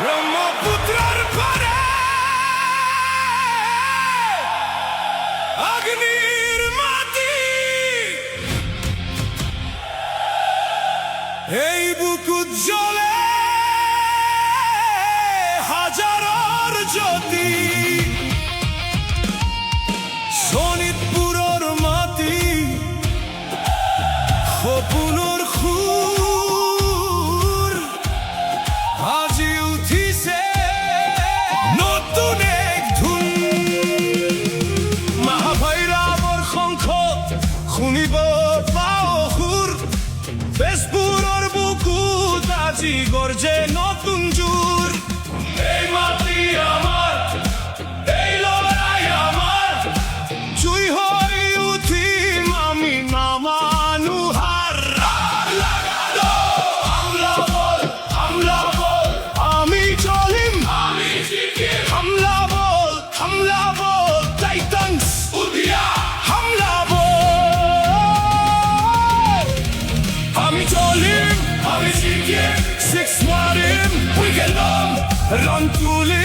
ব্রহ্মপুত্রের পারে অগ্নির মাটি, এই বুক উজ্জ্বলে হাজারোর জ্যোতি, শোণিতপুরের মাটি সপোনৰ সুৰ আজি উঠিছে নতুন এক ধুন। মহাভৈৰৱৰ শংখ শুনিব পাওঁ সুৰ, তেজপুৰৰ বুকুত আজি গৰ্জে নতুন জোৰ। এই মাটি আমাৰ, এই লৰাই আমাৰ, জুই হৈ উঠিম আমি নামানো হার। হামলা বল আমি চলিম, হামলা বল টাইটান্স উঠিয়া, হামলা বল আমি চলিম, আমি জিকিম, সিক্স মারিম, উইকেট লম, রান তুলিম।